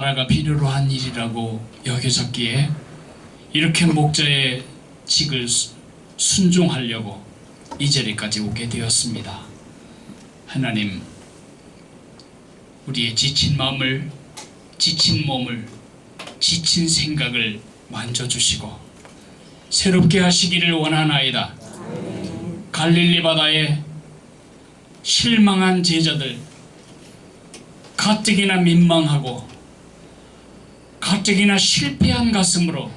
나라가 필요로 한 일이라고 여겨졌기에 이렇게 목자의 직을 순종하려고 이 자리까지 오게 되었습니다. 하나님, 우리의 지친 마음을, 지친 몸을, 지친 생각을 만져주시고 새롭게 하시기를 원하나이다. 갈릴리 바다에 실망한 제자들, 가뜩이나 민망하고 가뜩이나 실패한 가슴으로,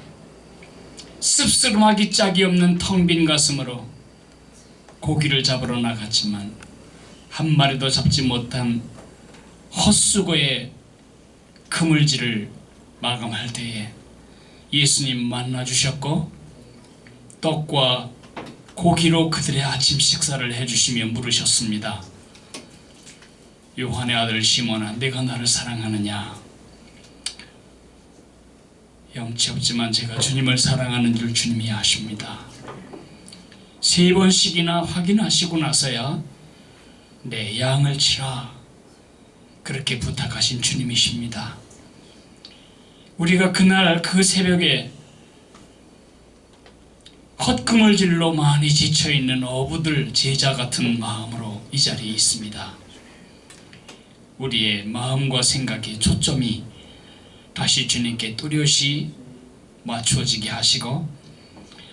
씁쓸하기 짝이 없는 텅 빈 가슴으로 고기를 잡으러 나갔지만 한 마리도 잡지 못한 헛수고의 그물질을 마감할 때에 예수님 만나주셨고 떡과 고기로 그들의 아침 식사를 해주시며 물으셨습니다. 요한의 아들 시몬아, 내가 나를 사랑하느냐? 영치 없지만 제가 주님을 사랑하는 줄 주님이 아십니다. 3번씩이나 확인하시고 나서야 내 양을 치라, 그렇게 부탁하신 주님이십니다. 우리가 그날 그 새벽에 헛그물질로 많이 지쳐있는 어부들 제자 같은 마음으로 이 자리에 있습니다. 우리의 마음과 생각의 초점이 다시 주님께 뚜렷이 맞추어지게 하시고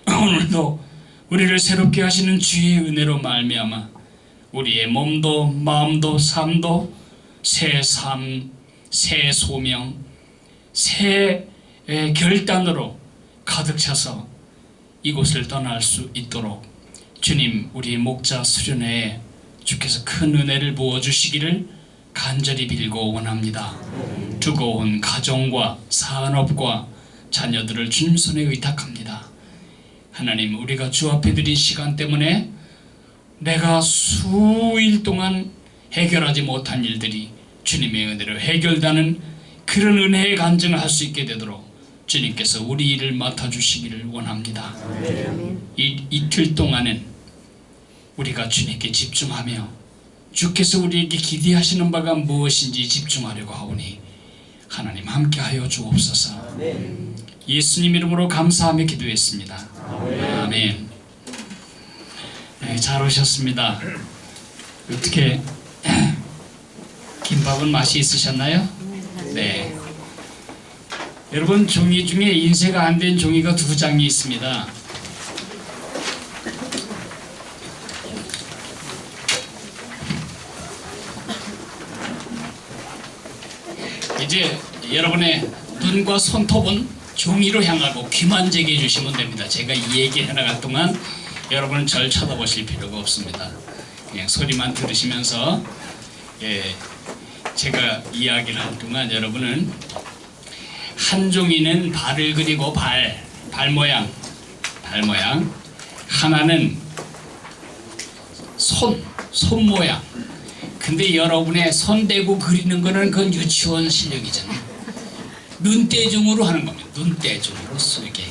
오늘도 우리를 새롭게 하시는 주의 은혜로 말미암아 우리의 몸도 마음도 삶도 새 삶, 새 소명, 새 결단으로 가득 차서 이곳을 떠날 수 있도록 주님, 우리 목자 수련회에 주께서 큰 은혜를 부어주시기를 간절히 빌고 원합니다. 두고 온 가정과 산업과 자녀들을 주님 손에 의탁합니다. 하나님, 우리가 주 앞에 드린 시간 때문에 내가 수일 동안 해결하지 못한 일들이 주님의 은혜로 해결되는 그런 은혜의 간증을 할 수 있게 되도록 주님께서 우리 일을 맡아주시기를 원합니다. 이틀 동안은 우리가 주님께 집중하며 주께서 우리에게 기대하시는 바가 무엇인지 집중하려고 하오니 하나님 함께하여 주옵소서. 예수님 이름으로 감사하며 기도했습니다. 아멘. 네, 잘 오셨습니다. 어떻게 김밥은 맛이 있으셨나요? 네. 여러분, 종이 중에 인쇄가 안 된 종이가 2장이 있습니다. 이제 여러분의 눈과 손톱은 종이로 향하고 귀만 제기해 주시면 됩니다. 제가 이 얘기 해나갈 동안 여러분은 절 쳐다보실 필요가 없습니다. 그냥 소리만 들으시면서 제가 이야기를 할 동안 여러분은 한 종이는 발을 그리고 발 모양, 하나는 손 모양. 근데 여러분의 손 대고 그리는 거는 그건 유치원 실력이잖아요. 눈대중으로 하는 겁니다. 눈대중으로 이렇게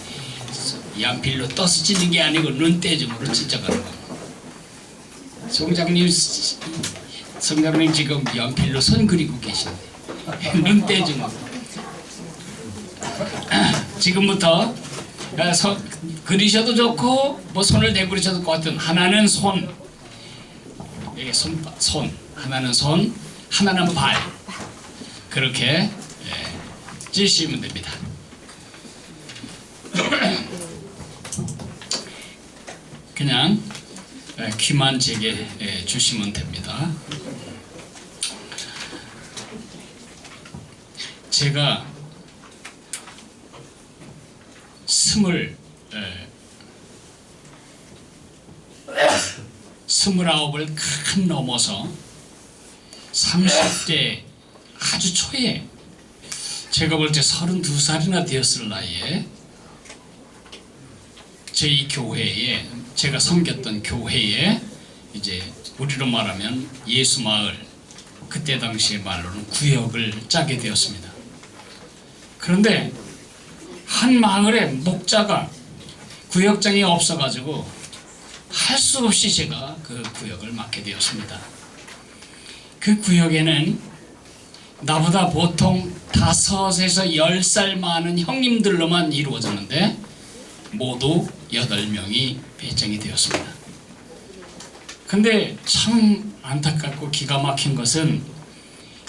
연필로 떠서 치는 게 아니고 눈대중으로 찢어가는 겁니다. 성장님 지금 연필로 손 그리고 계신데 눈대중으로. 지금부터 그리셔도 좋고 뭐 손을 대고 그리셔도 좋고, 하나는 손, 이게 손, 하나는 손, 하나는 발, 그렇게 찌시면 됩니다. 그냥 귀만 제게 주시면 됩니다. 제가 29을 큰 넘어서 30대 아주 초에, 제가 볼 때 32살이나 되었을 나이에 저희 교회에, 제가 섬겼던 교회에 이제 우리로 말하면 예수마을, 그때 당시의 말로는 구역을 짜게 되었습니다. 그런데 한 마을에 목자가, 구역장이 없어가지고 할 수 없이 제가 그 구역을 맡게 되었습니다. 그 구역에는 나보다 보통 5에서 10살 많은 형님들로만 이루어졌는데 모두 8명이 배정이 되었습니다. 근데 참 안타깝고 기가 막힌 것은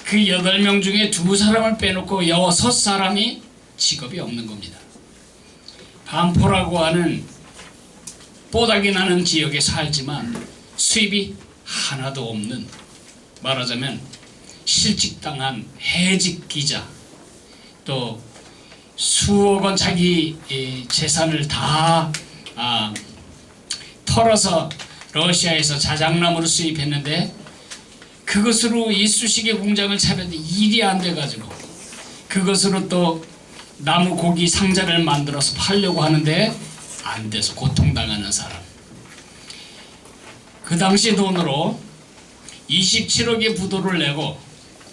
그 8명 중에 2사람을 빼놓고 6사람이 직업이 없는 겁니다. 반포라고 하는 뽀닥이 나는 지역에 살지만 수입이 하나도 없는, 말하자면 실직당한 해직 기자, 또 수억 원 자기 재산을 다 털어서 러시아에서 자작나무를 수입했는데 그것으로 이쑤시개 공장을 차렸는데 일이 안 돼가지고 그것으로 또 나무 고기 상자를 만들어서 팔려고 하는데 안 돼서 고통당하는 사람. 그 당시 돈으로 27억의 부도를 내고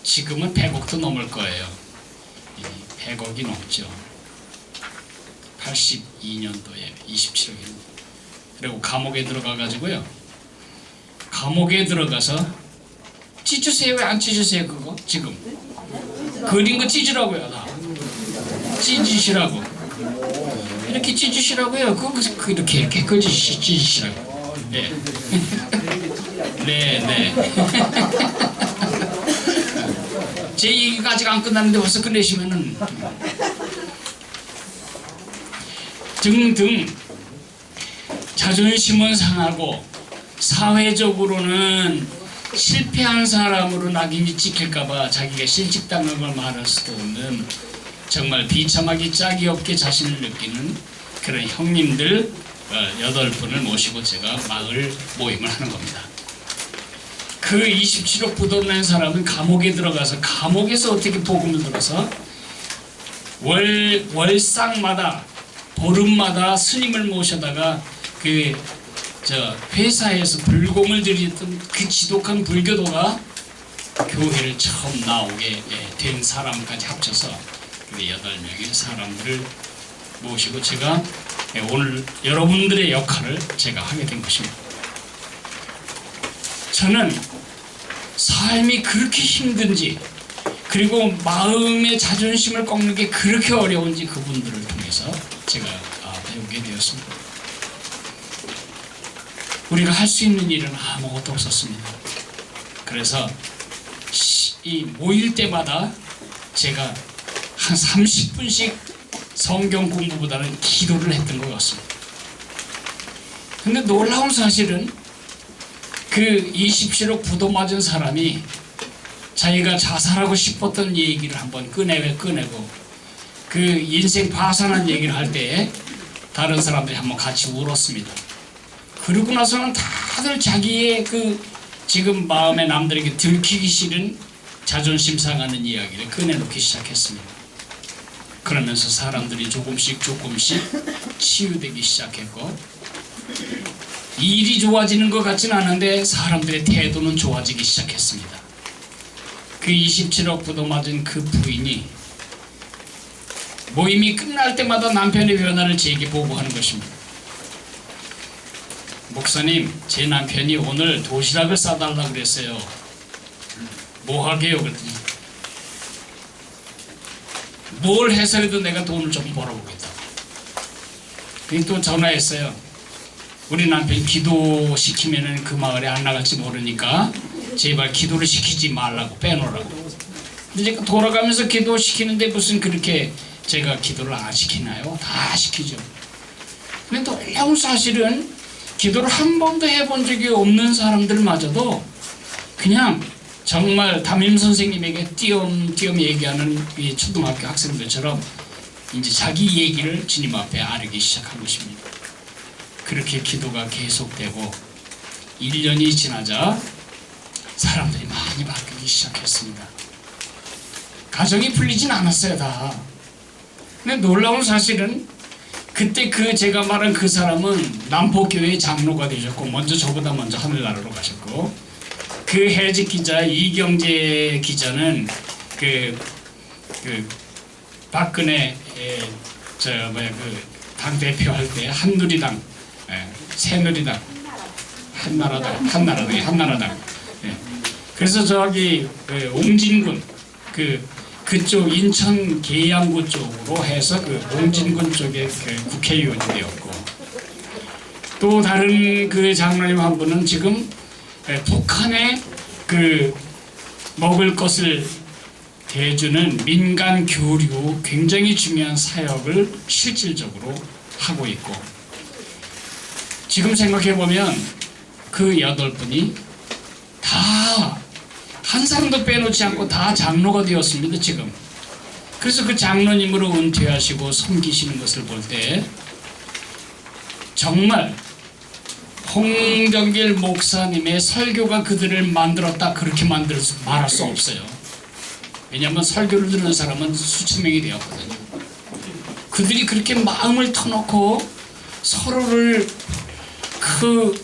지금은 100억도 넘을 거예요. 100억이 넘죠. 82년도에 27억입니다. 그리고 감옥에 들어가 가지고요. 감옥에 들어가서 찢으세요. 왜 안 찢으세요? 그거 지금 그린 거 찢으라고요. 다 찢으시라고. 이렇게 찢으시라고요. 그거 이렇게 깨끗이 찢으시라고. 네. 네, 네. 제 얘기가 아직 안 끝났는데 벌써 끝내시면은 등등 자존심은 상하고 사회적으로는 실패한 사람으로 낙인이 찍힐까봐 자기가 실직당한 걸 말할 수도 없는 정말 비참하기 짝이 없게 자신을 느끼는 그런 형님들 8분을 모시고 제가 마을 모임을 하는 겁니다. 그 27억 부도 낸 사람은 감옥에 들어가서 감옥에서 어떻게 복음을 들어서 월상마다 보름마다 스님을 모셔다가 그 회사에서 불공을 들이던 그 지독한 불교도가 교회를 처음 나오게 된 사람까지 합쳐서 8명의 사람들을 모시고 제가 오늘 여러분들의 역할을 제가 하게 된 것입니다. 저는 삶이 그렇게 힘든지 그리고 마음의 자존심을 꺾는 게 그렇게 어려운지 그분들을 통해서 제가 배우게 되었습니다. 우리가 할 수 있는 일은 아무것도 없었습니다. 그래서 이 모일 때마다 제가 한 30분씩 성경 공부보다는 기도를 했던 것 같습니다. 근데 놀라운 사실은 그 27억 부도 맞은 사람이 자기가 자살하고 싶었던 얘기를 한번 꺼내고 그 인생 파산한 얘기를 할 때 다른 사람들이 한번 같이 울었습니다. 그러고 나서는 다들 자기의 그 지금 마음에 남들에게 들키기 싫은 자존심 상하는 이야기를 꺼내놓기 시작했습니다. 그러면서 사람들이 조금씩 치유되기 시작했고 일이 좋아지는 것 같진 않은데 사람들의 태도는 좋아지기 시작했습니다. 그 27억 부도 맞은 그 부인이 모임이 끝날 때마다 남편의 변화를 제게 보고하는 것입니다. 목사님, 제 남편이 오늘 도시락을 싸달라고 그랬어요. 뭐 하게요? 그랬더니 뭘 해서라도 내가 돈을 좀 벌어보겠다고. 그게 또 전화했어요. 우리 남편이 기도시키면은 그 마을에 안 나갈지 모르니까 제발 기도를 시키지 말라고 빼놓으라고. 근데 제가 돌아가면서 기도시키는데 무슨 그렇게 제가 기도를 안 시키나요? 다 시키죠. 근데 놀라운 사실은 기도를 한 번도 해본 적이 없는 사람들마저도 그냥 정말 담임 선생님에게 띄엄띄엄 얘기하는 이 초등학교 학생들처럼 이제 자기 얘기를 주님 앞에 아뢰기 시작한 것입니다. 그렇게 기도가 계속되고 1년이 지나자 사람들이 많이 바뀌기 시작했습니다. 가정이 풀리진 않았어요, 다. 근데 놀라운 사실은 그때 제가 말한 그 사람은 남포교회 장로가 되셨고 저보다 먼저 하늘나라로 가셨고 그 해직 기자 이경재 기자는 그 박근혜 당 대표 할 때 한누리당, 새누리당, 한나라당. 그래서 저기 옹진군 그 그쪽 인천 계양구 쪽으로 해서 그 옹진군 쪽에 그 국회의원이 되었고, 또 다른 그 장로님 한 분은 지금 북한에 그 먹을 것을 대주는 민간 교류 굉장히 중요한 사역을 실질적으로 하고 있고, 지금 생각해 보면 그 8분이 다 한 사람도 빼놓지 않고 다 장로가 되었습니다 지금. 그래서 그 장로님으로 은퇴하시고 섬기시는 것을 볼 때 정말 홍정길 목사님의 설교가 그들을 만들었다 그렇게 말할 수 없어요. 왜냐하면 설교를 듣는 사람은 수천 명이 되었거든요. 그들이 그렇게 마음을 터놓고 서로를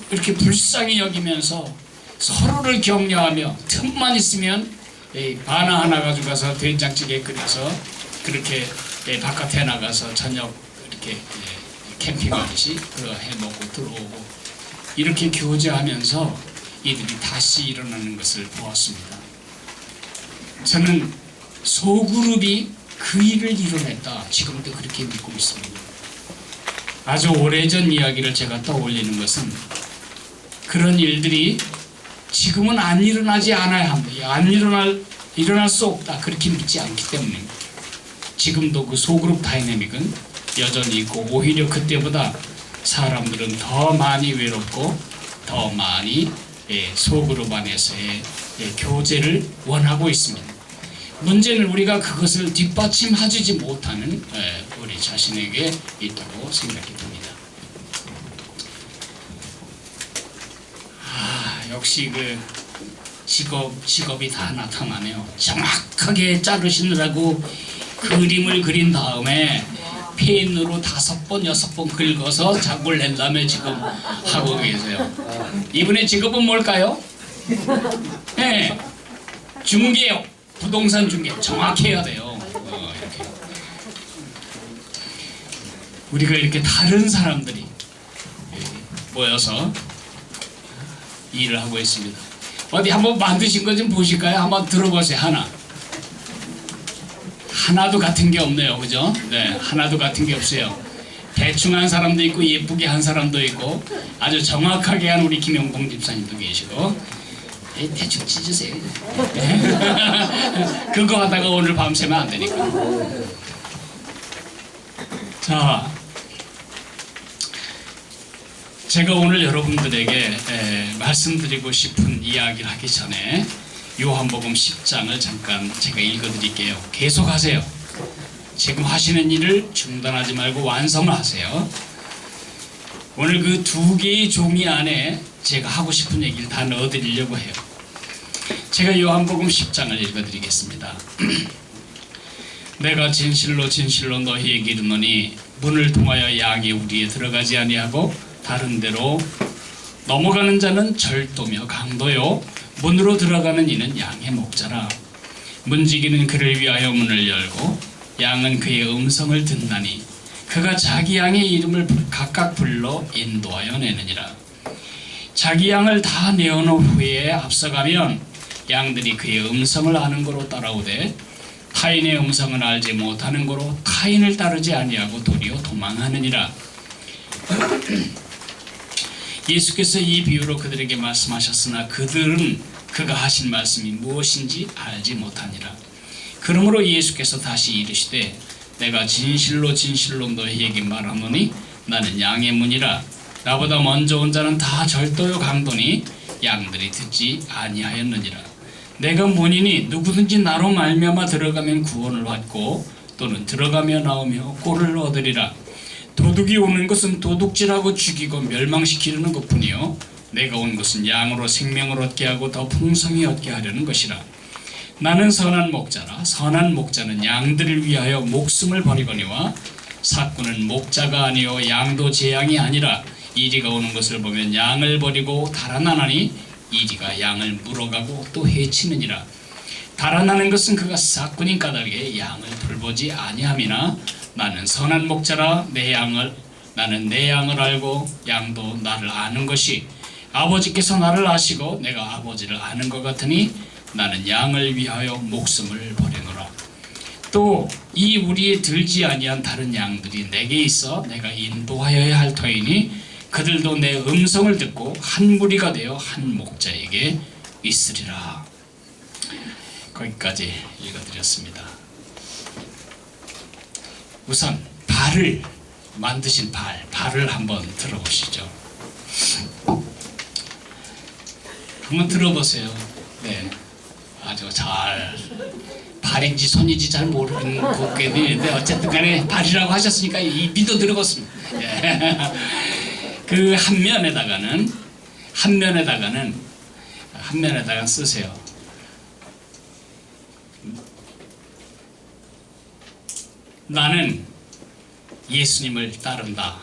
이렇게 불쌍히 여기면서 서로를 격려하며 틈만 있으면 바나 하나 가지고 가서 된장찌개 끓여서 그렇게 바깥에 나가서 저녁 이렇게 캠핑하듯이 그거 해먹고 들어오고 이렇게 교제하면서 이들이 다시 일어나는 것을 보았습니다. 저는 소그룹이 그 일을 이뤄냈다 지금도 그렇게 믿고 있습니다. 아주 오래전 이야기를 제가 떠올리는 것은 그런 일들이 지금은 안 일어나지 않아야 합니다. 일어날 수 없다 그렇게 믿지 않기 때문입니다. 지금도 그 소그룹 다이내믹은 여전히 있고, 오히려 그때보다 사람들은 더 많이 외롭고 더 많이 소그룹 안에서의 교제를 원하고 있습니다. 문제는 우리가 그것을 뒷받침하지 못하는 우리 자신에게 있다고 생각이 듭니다. 역시 그 직업이 다 나타나네요. 정확하게 자르시느라고 그림을 그린 다음에 펜으로 5번, 6번 긁어서 작을 낸 다음에 지금 하고 계세요. 이분의 직업은 뭘까요? 네, 중개요. 부동산 중개. 정확히 해야 돼요. 이렇게. 우리가 이렇게 다른 사람들이 모여서 일을 하고 있습니다. 어디 한번 만드신 거 좀 보실까요? 한번 들어보세요. 하나도 같은 게 없네요. 그죠? 네, 하나도 같은 게 없어요. 대충 한 사람도 있고 예쁘게 한 사람도 있고 아주 정확하게 한 우리 김영봉 집사님도 계시고 대충 찢으세요. 네. 그거 하다가 오늘 밤새면 안 되니까. 자, 제가 오늘 여러분들에게 말씀드리고 싶은 이야기를 하기 전에 요한복음 10장을 잠깐 제가 읽어드릴게요. 계속 하세요. 지금 하시는 일을 중단하지 말고 완성을 하세요. 오늘 그 2개의 종이 안에 제가 하고 싶은 얘기를 다 넣어드리려고 해요. 제가 요한복음 10장을 읽어드리겠습니다. 내가 진실로 진실로 너희에게 이르노니 문을 통하여 양이 우리에 들어가지 아니하고 다른 데로 넘어가는 자는 절도며 강도요 문으로 들어가는 이는 양의 목자라. 문지기는 그를 위하여 문을 열고 양은 그의 음성을 듣나니 그가 자기 양의 이름을 각각 불러 인도하여 내느니라. 자기 양을 다 내어놓은 후에 앞서가면 양들이 그의 음성을 아는 거로 따라오되 타인의 음성을 알지 못하는 거로 타인을 따르지 아니하고 도리어 도망하느니라. 예수께서 이 비유로 그들에게 말씀하셨으나 그들은 그가 하신 말씀이 무엇인지 알지 못하니라. 그러므로 예수께서 다시 이르시되 내가 진실로 진실로 너희에게 말하노니 나는 양의 문이라. 나보다 먼저 온 자는 다 절도요 강도니 양들이 듣지 아니하였느니라. 내가 문이니 누구든지 나로 말미암아 들어가면 구원을 받고 또는 들어가며 나오며 꼴을 얻으리라. 도둑이 오는 것은 도둑질하고 죽이고 멸망시키려는 것뿐이요 내가 온 것은 양으로 생명을 얻게 하고 더 풍성히 얻게 하려는 것이라. 나는 선한 목자라. 선한 목자는 양들을 위하여 목숨을 버리거니와 삭구는 목자가 아니요 양도 제 양이 아니라 이리가 오는 것을 보면 양을 버리고 달아나나니 이리가 양을 물어가고 또 해치느니라. 달아나는 것은 그가 삭군인 까닭에 양을 돌보지 아니함이나 나는 선한 목자라. 나는 내 양을 알고 양도 나를 아는 것이 아버지께서 나를 아시고 내가 아버지를 아는 것 같으니 나는 양을 위하여 목숨을 버리노라. 또 이 우리에 들지 아니한 다른 양들이 내게 있어 내가 인도하여야 할 터이니 그들도 내 음성을 듣고 한 무리가 되어 한 목자에게 있으리라. 거기까지 읽어드렸습니다. 우선 발을 만드신 발을 한번 들어보시죠. 한번 들어보세요. 네, 아주 잘 발인지 손인지 잘 모르겠는데 어쨌든 간에 발이라고 하셨으니까 믿어 들어봤습니다. 그 한 면에다가 쓰세요. 나는 예수님을 따른다.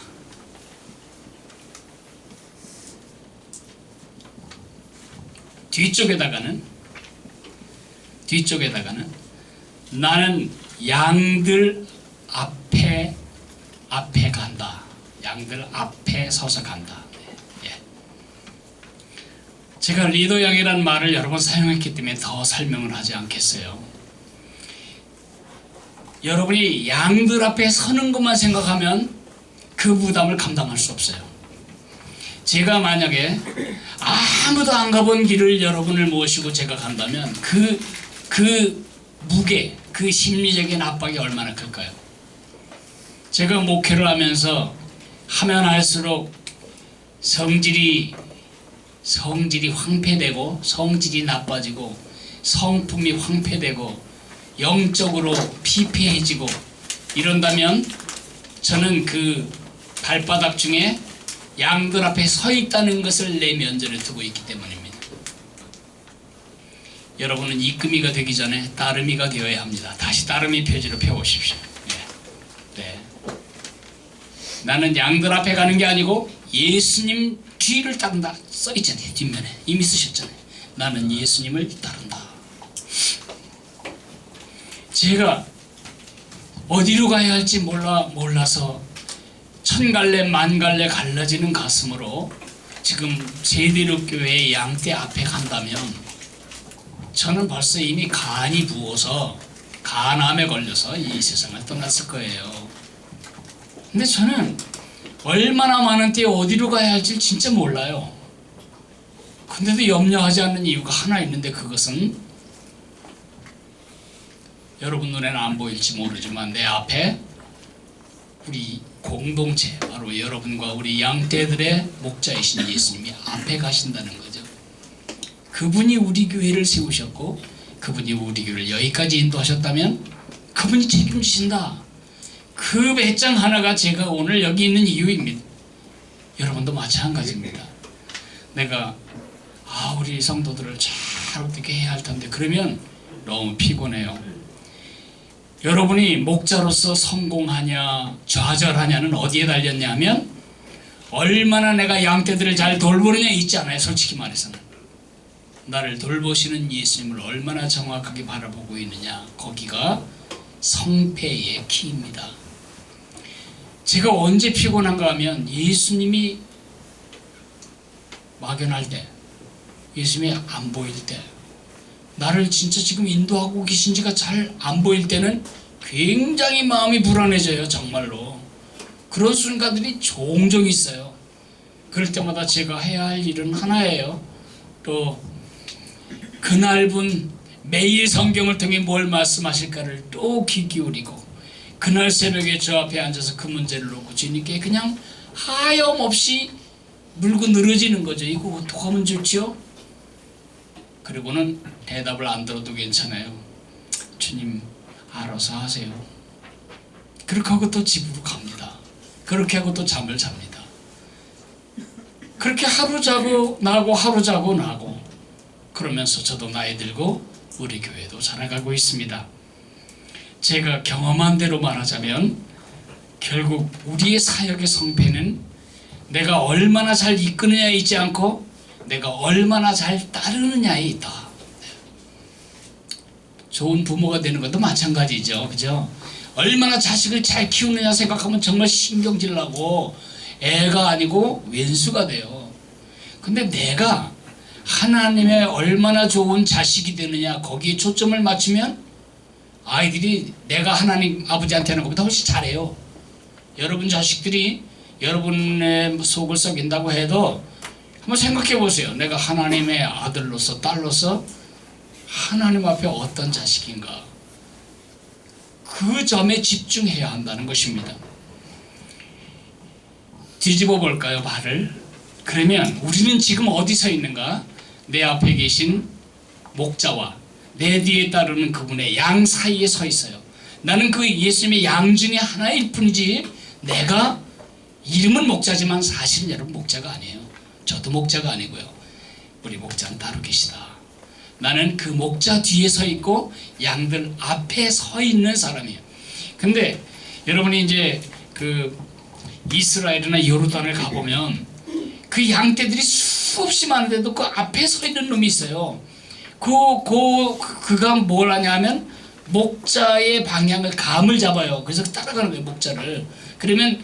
뒤쪽에다가는 나는 양들 앞에 간다. 양들 앞에 서서 간다. 예. 제가 리더 양이라는 말을 여러 번 사용했기 때문에 더 설명을 하지 않겠어요. 여러분이 양들 앞에 서는 것만 생각하면 그 부담을 감당할 수 없어요. 제가 만약에 아무도 안 가본 길을 여러분을 모시고 제가 간다면 그 무게, 그 심리적인 압박이 얼마나 클까요? 제가 목회를 하면서 하면 할수록 성질이 황폐되고 성질이 나빠지고 성품이 황폐되고 영적으로 피폐해지고 이런다면 저는 그 발바닥 중에 양들 앞에 서 있다는 것을 내 면전에 두고 있기 때문입니다. 여러분은 이끔이가 되기 전에 따름이가 되어야 합니다. 다시 따름이 표지로 펴보십시오. 네. 나는 양들 앞에 가는 게 아니고 예수님 뒤를 따른다. 써있잖아요. 뒷면에 이미 쓰셨잖아요. 나는 예수님을 따른다. 제가 어디로 가야 할지 몰라서 천갈래 만갈래 갈라지는 가슴으로 지금 세대로교회의 양떼 앞에 간다면 저는 벌써 이미 간이 부어서 간암에 걸려서 이 세상을 떠났을 거예요. 근데 저는 얼마나 많은 때에 어디로 가야 할지 진짜 몰라요. 근데도 염려하지 않는 이유가 하나 있는데 그것은 여러분 눈에는 안 보일지 모르지만 내 앞에 우리 공동체, 바로 여러분과 우리 양떼들의 목자이신 예수님이 앞에 가신다는 거죠. 그분이 우리 교회를 세우셨고 그분이 우리 교회를 여기까지 인도하셨다면 그분이 책임지신다. 그 배짱 하나가 제가 오늘 여기 있는 이유입니다. 여러분도 마찬가지입니다. 내가 우리 성도들을 잘 어떻게 해야 할 텐데 그러면 너무 피곤해요. 여러분이 목자로서 성공하냐 좌절하냐는 어디에 달렸냐 하면 얼마나 내가 양떼들을 잘 돌보느냐 있지 않아요. 솔직히 말해서는 나를 돌보시는 예수님을 얼마나 정확하게 바라보고 있느냐, 거기가 성패의 키입니다. 제가 언제 피곤한가 하면 예수님이 막연할 때, 예수님이 안 보일 때, 나를 진짜 지금 인도하고 계신지가 잘 안 보일 때는 굉장히 마음이 불안해져요. 정말로 그런 순간들이 종종 있어요. 그럴 때마다 제가 해야 할 일은 하나예요. 또 그날분 매일 성경을 통해 뭘 말씀하실까를 또 귀 기울이고 그날 새벽에 저 앞에 앉아서 그 문제를 놓고 주님께 그냥 하염없이 물고 늘어지는 거죠. 이거 어떡하면 좋지요? 그리고는 대답을 안 들어도 괜찮아요. 주님 알아서 하세요. 그렇게 하고 또 집으로 갑니다. 그렇게 하고 또 잠을 잡니다. 그렇게 하루 자고 나고 하루 자고 나고 그러면서 저도 나이 들고 우리 교회도 자라가고 있습니다. 제가 경험한 대로 말하자면 결국 우리의 사역의 성패는 내가 얼마나 잘 이끄느냐에 있지 않고 내가 얼마나 잘 따르느냐에 있다. 좋은 부모가 되는 것도 마찬가지죠. 그죠? 얼마나 자식을 잘 키우느냐 생각하면 정말 신경질 나고 애가 아니고 왼수가 돼요. 근데 내가 하나님의 얼마나 좋은 자식이 되느냐 거기에 초점을 맞추면 아이들이 내가 하나님 아버지한테 하는 것보다 훨씬 잘해요. 여러분 자식들이 여러분의 속을 썩인다고 해도 한번 생각해 보세요. 내가 하나님의 아들로서 딸로서 하나님 앞에 어떤 자식인가. 그 점에 집중해야 한다는 것입니다. 뒤집어 볼까요, 말을? 그러면 우리는 지금 어디 서 있는가? 내 앞에 계신 목자와 내 뒤에 따르는 그분의 양 사이에 서 있어요. 나는 그 예수님의 양 중에 하나일 뿐이지 내가 이름은 목자지만 사실은 여러분 목자가 아니에요. 저도 목자가 아니고요. 우리 목자는 따로 계시다. 나는 그 목자 뒤에 서 있고 양들 앞에 서 있는 사람이에요. 근데 여러분이 이제 그 이스라엘이나 요르단을 가보면 그 양떼들이 수없이 많은데도 그 앞에 서 있는 놈이 있어요. 그가 뭘 하냐면 목자의 방향을 감을 잡아요. 그래서 따라가는 거예요, 목자를. 그러면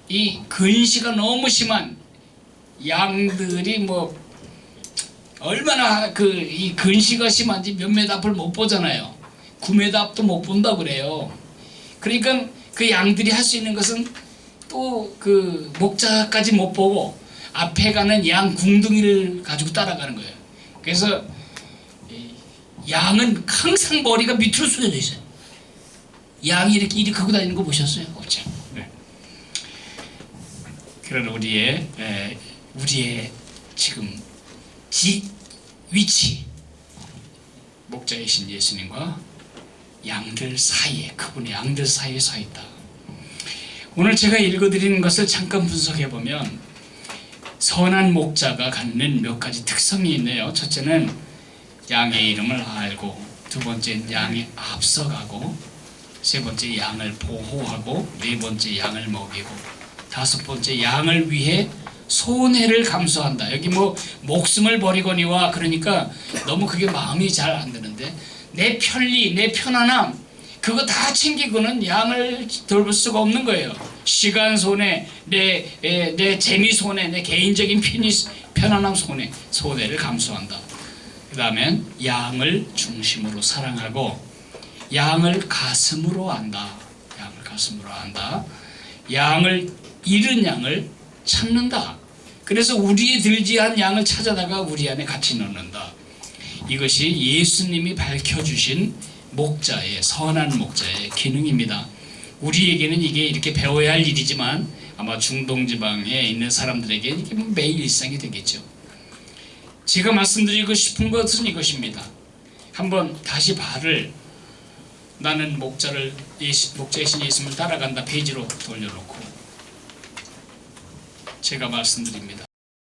이 근시가 너무 심한 양들이 뭐 얼마나 이 근시가 심한지 몇 메다 앞을 못 보잖아요. 9m 앞도 못 본다 그래요. 그러니까 그 양들이 할 수 있는 것은 또 그 목자까지 못 보고 앞에 가는 양 궁둥이를 가지고 따라가는 거예요. 그래서 양은 항상 머리가 밑으로 숙여져 있어요. 양이 이렇게 하고 다니는 거 보셨어요? 없죠. 네. 그런 우리의 지금 위치, 목자이신 예수님과 양들 사이에, 그분의 양들 사이에 서 있다. 오늘 제가 읽어드리는 것을 잠깐 분석해 보면 선한 목자가 갖는 몇 가지 특성이 있네요. 첫째는 양의 이름을 알고, 두 번째는 양에 앞서가고, 세 번째 양을 보호하고, 네 번째 양을 먹이고, 다섯 번째 양을 위해 손해를 감수한다. 여기 뭐 목숨을 버리거니와 그러니까 너무 그게 마음이 잘 안 드는데 내 편리, 내 편안함 그거 다 챙기고는 양을 돌볼 수가 없는 거예요. 시간 손해, 내 재미 손해, 내 개인적인 편안함 손해를 감수한다. 그 다음에 양을 중심으로 사랑하고 양을 가슴으로 안다. 양을 가슴으로 안다. 양을 잃은 양을 찾는다. 그래서 우리의 들지한 양을 찾아다가 우리 안에 같이 넣는다. 이것이 예수님이 밝혀주신 목자의, 선한 목자의 기능입니다. 우리에게는 이게 이렇게 배워야 할 일이지만 아마 중동지방에 있는 사람들에게 이게 매일 일상이 되겠죠. 제가 말씀드리고 싶은 것은 이것입니다. 한번 다시 발을 나는 목자이신 예수님을 따라간다 페이지로 돌려놓고 제가 말씀드립니다.